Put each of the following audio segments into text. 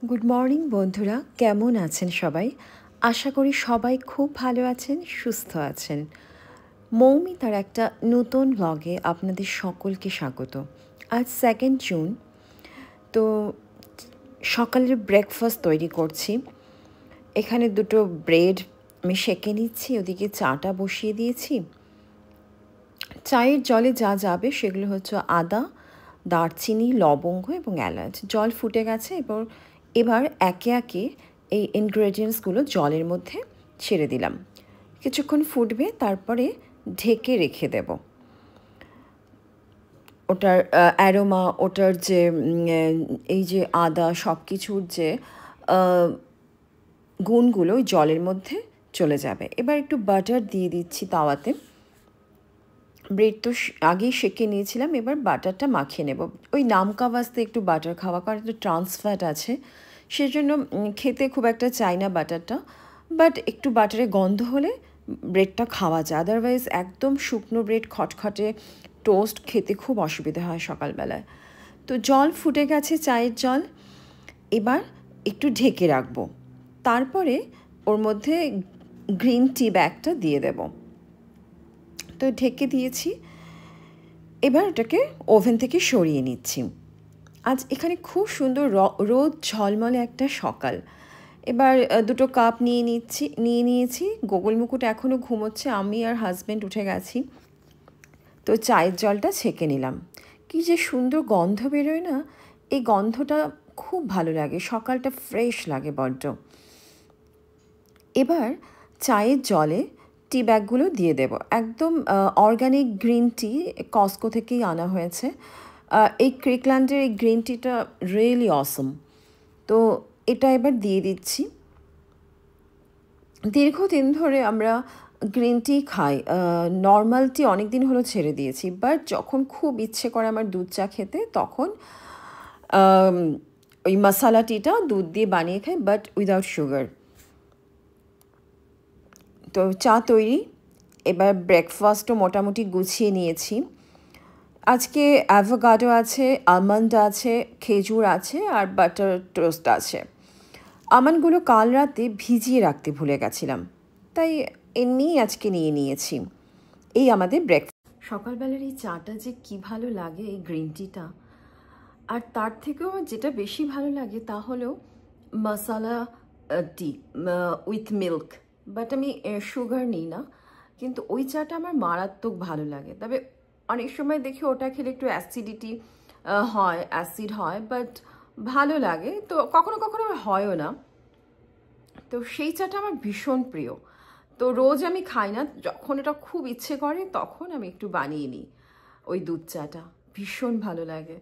Good morning বন্ধুরা, কেমন আছেন সবাই? আশা করি সবাই খুব ভালো আছেন, সুস্থ আছেন। মৌমি তার একটা নতুন ব্লগে আপনাদের সকলকে স্বাগত। আজ 2 জুন। তো সকালের ব্রেকফাস্ট তৈরি করছি। এখানে দুটো ব্রেড আমি সেঁকে নিচ্ছি, ওদিকে চাটা বসিয়ে দিয়েছি। চায়ের জলে যা যাবে সেগুলো হচ্ছে আদা, দারচিনি, লবঙ্গ এবং এলাচ। জল ফুটে গেছে, এবার একে একে এই ইনগ্রেডিয়েন্টসগুলো জলের মধ্যে ছেড়ে দিলাম। কিছুক্ষণ ফুটবে, তারপরে ঢেকে রেখে দেব। ওটার অ্যারোমা, ওটার যে এই যে আদা সব কিছুর যে গুণগুলো ওই জলের মধ্যে চলে যাবে। এবার একটু বাটার দিয়ে দিচ্ছি তাওয়াতে। ব্রেড তো আগেই সেঁকে নিয়েছিলাম, এবার বাটারটা মাখিয়ে নেব। ওই নামকা বাস্তে একটু বাটার খাওয়া, কারণ একটু ট্রান্সফ্যাট আছে, সেজন্য খেতে খুব একটা চাই না বাটারটা। বাট একটু বাটারে গন্ধ হলে ব্রেডটা খাওয়া যায়, আদারওয়াইজ একদম শুকনো ব্রেড খটখটে টোস্ট খেতে খুব অসুবিধা হয় সকালবেলায়। তো জল ফুটে গেছে, চায়ের জল। এবার একটু ঢেকে রাখবো, তারপরে ওর মধ্যে গ্রিন টি ব্যাগটা দিয়ে দেব। তো ঢেকে দিয়েছি। এবার ওটাকে ওভেন থেকে সরিয়ে নিচ্ছি। আজ এখানে খুব সুন্দর রোদ ঝলমলে একটা সকাল। এবার দুটো কাপ নিয়ে নিয়েছি। গোগল মুকুট এখনও ঘুমোচ্ছে, আমি আর হাজব্যান্ড উঠে গেছি। তো চায়ের জলটা ছেঁকে নিলাম। কী যে সুন্দর গন্ধ বেরোয় না, এই গন্ধটা খুব ভালো লাগে, সকালটা ফ্রেশ লাগে বড্ড। এবার চায়ের জলে টি ব্যাগগুলো দিয়ে দেব। একদম অর্গানিক গ্রিন টি, কস্কো থেকেই আনা হয়েছে। এই ক্রিকল্যান্ডের এই গ্রিন টিটা রিয়েলি অসম। তো এটা এবার দিয়ে দিচ্ছি। দীর্ঘদিন ধরে আমরা গ্রিন টি খাই, নর্মাল টি অনেক দিন হলো ছেড়ে দিয়েছি। বাট যখন খুব ইচ্ছে করে আমার দুধ চা খেতে, তখন ওই মশালা টিটা দুধ দিয়ে বানিয়ে খাই, বাট উইদাউট সুগার। তো চা তৈরি। এবার ব্রেকফাস্টও মোটামুটি গুছিয়ে নিয়েছি। আজকে অ্যাভোকাডো আছে, আমন্ড আছে, খেজুর আছে আর বাটার টোস্ট আছে। আমন্ডগুলো কাল রাতে ভিজিয়ে রাখতে ভুলে গেছিলাম, তাই এমনিই আজকে নিয়ে নিয়েছি। এই আমাদের ব্রেকফাস্ট। সকালবেলার এই চাটা যে কী ভালো লাগে, এই গ্রিন টিটা। আর তার থেকেও যেটা বেশি ভালো লাগে তা হলো মশালা টি উইথ মিল্ক। বাট আমি সুগার নিই না, কিন্তু ওই চাটা আমার মারাত্মক ভালো লাগে। তবে অনেক সময় দেখি ওটা খেলে একটু অ্যাসিডিটি হয়, অ্যাসিড হয়, বাট ভালো লাগে। তো কখনো কখনো আমার হয়ও না। তো সেই চাটা আমার ভীষণ প্রিয়। তো রোজ আমি খাই না, যখন এটা খুব ইচ্ছে করে তখন আমি একটু বানিয়ে নিই ওই দুধ চাটা। ভীষণ ভালো লাগে।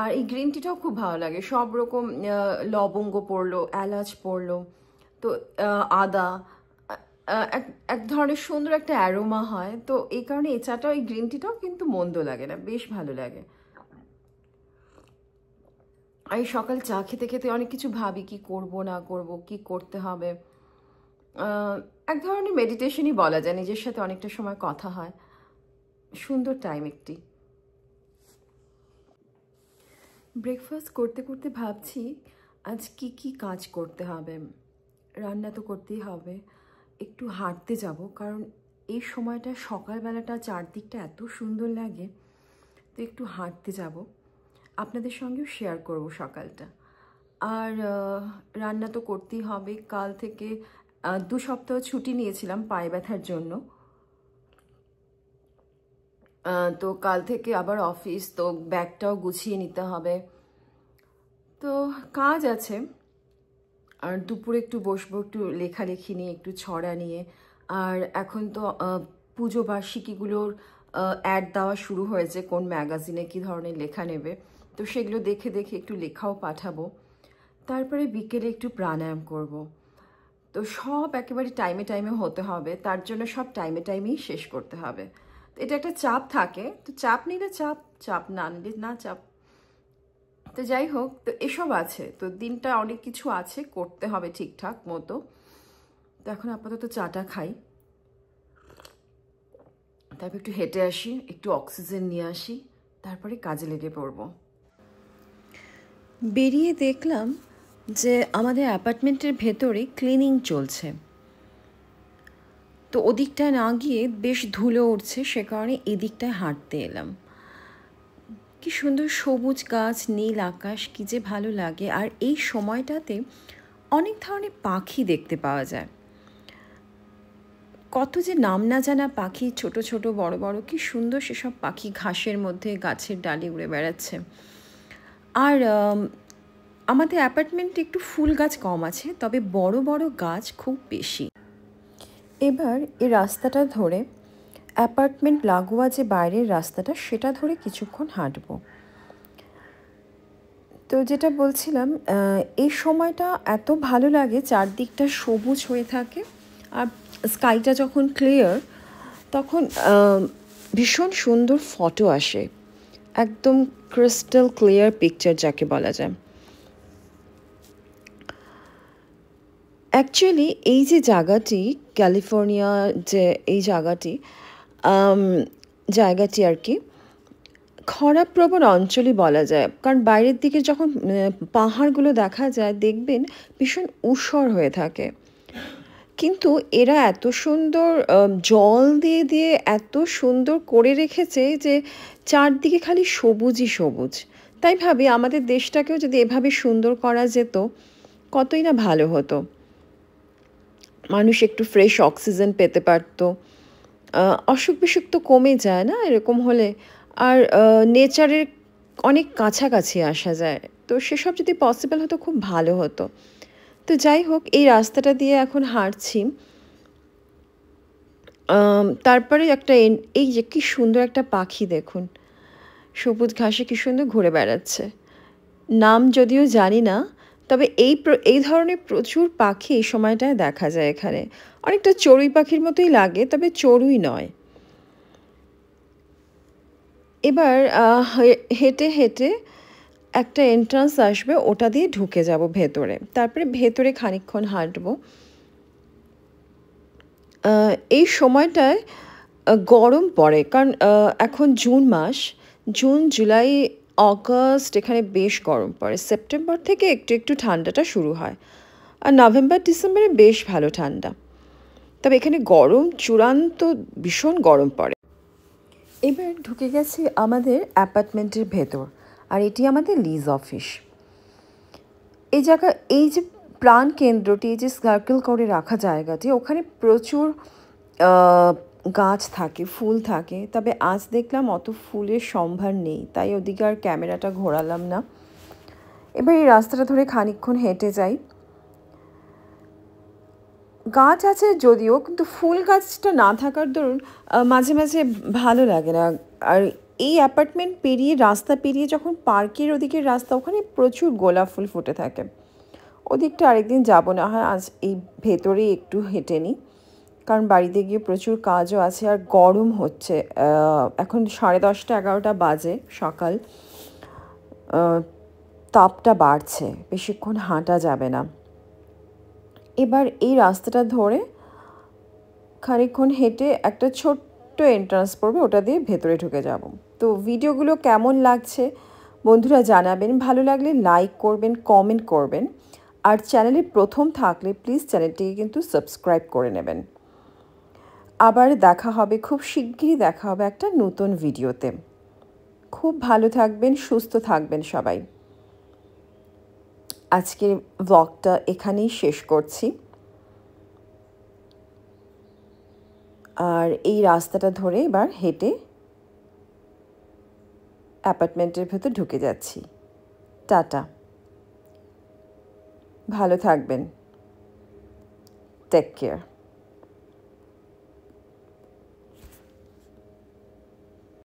আর এই গ্রিন টিটাও খুব ভালো লাগে, সব রকম লবঙ্গ পড়লো, এলাচ পড়লো, তো আদা, এক এক ধরনের সুন্দর একটা অ্যারোমা হয়। তো এই কারণে এই চাটাও, এই গ্রিন টিটাও কিন্তু মন্দ লাগে না, বেশ ভালো লাগে। আর এই সকাল চা খেতে খেতে অনেক কিছু ভাবি, কি করব না করব, কি করতে হবে। এক ধরনের মেডিটেশনই বলা যায়, নিজের সাথে অনেকটা সময় কথা হয়। সুন্দর টাইম একটি। ব্রেকফাস্ট করতে করতে ভাবছি আজ কি কি কাজ করতে হবে। রান্না তো করতেই হবে, একটু হাঁটতে যাব, কারণ এই সময়টা সকালবেলাটা চারদিকটা এত সুন্দর লাগে। তো একটু হাঁটতে যাব, আপনাদের সঙ্গেও শেয়ার করব সকালটা। আর রান্না তো করতেই হবে। কাল থেকে 2 সপ্তাহ ছুটি নিয়েছিলাম পায়ে ব্যথার জন্য। তো কাল থেকে আবার অফিস, তো ব্যাগটাও গুছিয়ে নিতে হবে। তো কাজ আছে। আর দুপুরে একটু বসবো, একটু লেখালেখি নিয়ে, একটু ছড়া নিয়ে। আর এখন তো পুজো বার্ষিকীগুলোর অ্যাড দেওয়া শুরু হয়েছে, কোন ম্যাগাজিনে কী ধরনের লেখা নেবে। তো সেগুলো দেখে দেখে একটু লেখাও পাঠাবো। তারপরে বিকেলে একটু প্রাণায়াম করব। তো সব একেবারে টাইমে টাইমে হতে হবে, তার জন্য সব টাইমে টাইমেই শেষ করতে হবে। তো এটা একটা চাপ থাকে, তো চাপ নিলে চাপ, চাপ না নিলে না চাপ। তো যাই হোক, তো এসব আছে, তো দিনটা অনেক কিছু আছে, করতে হবে ঠিকঠাক মতো। তো এখন আপাতত চাটা খাই, তারপর একটু হেঁটে আসি, একটু অক্সিজেন নিয়ে আসি, তারপরে কাজে লেগে পড়ব। বেরিয়ে দেখলাম যে আমাদের অ্যাপার্টমেন্টের ভেতরে ক্লিনিং চলছে, তো ওদিকটায় না গিয়ে বেশ ধুলো উঠছে, সে কারণে এদিকটায় হাঁটতে এলাম। কি সুন্দর সবুজ গাছ, নীল আকাশ, কী যে ভালো লাগে। আর এই সময়টাতে অনেক ধরনের পাখি দেখতে পাওয়া যায়, কত যে নাম না জানা পাখি, ছোট ছোট বড় বড়, কি সুন্দর সেসব পাখি ঘাসের মধ্যে গাছের ডালে উড়ে বেড়াচ্ছে। আর আমাদের অ্যাপার্টমেন্টে একটু ফুল গাছ কম আছে, তবে বড় বড় গাছ খুব বেশি। এবার এই রাস্তাটা ধরে, অ্যাপার্টমেন্ট লাগোয়া যে বাইরের রাস্তাটা, সেটা ধরে কিছুক্ষণ হাঁটব। তো যেটা বলছিলাম, এই সময়টা এত ভালো লাগে, চারদিকটা সবুজ হয়ে থাকে, আর স্কাইটা যখন ক্লিয়ার তখন ভীষণ সুন্দর ফটো আসে, একদম ক্রিস্টাল ক্লিয়ার পিকচার যাকে বলা যায়। অ্যাকচুয়ালি এই যে জায়গাটি, ক্যালিফোর্নিয়া যে এই জায়গাটি আর কি খরাপ্রবণ অঞ্চলই বলা যায়, কারণ বাইরের দিকে যখন পাহাড়গুলো দেখা যায় দেখবেন ভীষণ ঊষর হয়ে থাকে, কিন্তু এরা এত সুন্দর জল দিয়ে দিয়ে এত সুন্দর করে রেখেছে যে চারদিকে খালি সবুজই সবুজ। তাই ভাবি আমাদের দেশটাকেও যদি এভাবে সুন্দর করা যেত কতই না ভালো হতো, মানুষ একটু ফ্রেশ অক্সিজেন পেতে পারতো, অসুখ বিসুখ তো কমে যায় না এরকম হলে, আর নেচারের অনেক কাছাকাছি আসা যায়। তো সেসব যদি পসিবল হতো খুব ভালো হতো। তো যাই হোক, এই রাস্তাটা দিয়ে এখন হাঁটছি। তারপরে এই যে কী সুন্দর একটা পাখি দেখুন, সবুজ ঘাসে কী সুন্দর ঘুরে বেড়াচ্ছে। নাম যদিও জানি না, তবে এই ধরনের প্রচুর পাখি এই সময়টায় দেখা যায় এখানে। অনেকটা চড়ুই পাখির মতোই লাগে, তবে চড়ুই নয়। এবার হেঁটে হেঁটে একটা এন্ট্রান্স আসবে, ওটা দিয়ে ঢুকে যাব ভেতরে, তারপরে ভেতরে খানিকক্ষণ হাঁটবো। এই সময়টায় গরম পড়ে, কারণ এখন জুন মাস, জুন জুলাই অগাস্ট এখানে বেশ গরম পড়ে। সেপ্টেম্বর থেকে একটু একটু ঠান্ডাটা শুরু হয়, আর নভেম্বর ডিসেম্বরে বেশ ভালো ঠান্ডা। তবে এখানে গরম চূড়ান্ত, ভীষণ গরম পড়ে। এবার ঢুকে গেছি আমাদের অ্যাপার্টমেন্টের ভেতর, আর এটি আমাদের লিজ অফিস। এই যে প্রাণ কেন্দ্রটি, এই যে সার্কেল করে রাখা জায়গাটি, ওখানে প্রচুর গাছ থাকে, ফুল থাকে, তবে আজ দেখলাম অত ফুলের সম্ভার নেই, তাই ওদিকে আর ক্যামেরাটা ঘোরালাম না। এবার এই রাস্তাটা ধরে খানিকক্ষণ হেঁটে যাই। গাছ আছে যদিও, কিন্তু ফুল গাছটা না থাকার দরুন মাঝে মাঝে ভালো লাগে না। আর এই অ্যাপার্টমেন্ট পেরিয়ে, রাস্তা পেরিয়ে যখন পার্কের ওদিকের রাস্তা, ওখানে প্রচুর গোলাপ ফুল ফুটে থাকে। ওদিকটা আরেকদিন যাব না হয়, আজ এই ভেতরেই একটু হেঁটে নিই, কারণ বাড়িতে গিয়ে প্রচুর কাজও আছে, আর গরম হচ্ছে। এখন 10:30 11টা বাজে সকাল, তাপটা বাড়ছে, বেশিক্ষণ হাঁটা যাবে না। এবার এই রাস্তাটা ধরে খানিকক্ষণ হেঁটে একটা ছোট্ট এন্ট্রান্স পড়বে, ওটা দিয়ে ভেতরে ঢুকে যাব। তো ভিডিওগুলো কেমন লাগছে বন্ধুরা জানাবেন, ভালো লাগলে লাইক করবেন, কমেন্ট করবেন, আর চ্যানেলে প্রথম থাকলে প্লিজ চ্যানেলটিকে কিন্তু সাবস্ক্রাইব করে নেবেন। আবার দেখা হবে, খুব শিগগিরই দেখা হবে একটা নতুন ভিডিওতে। খুব ভালো থাকবেন, সুস্থ থাকবেন সবাই। আজকের ব্লগটা এখানেই শেষ করছি, আর এই রাস্তাটা ধরে এবার হেঁটে অ্যাপার্টমেন্টের ভেতর ঢুকে যাচ্ছি। টাটা, ভালো থাকবেন, টেক কেয়ার।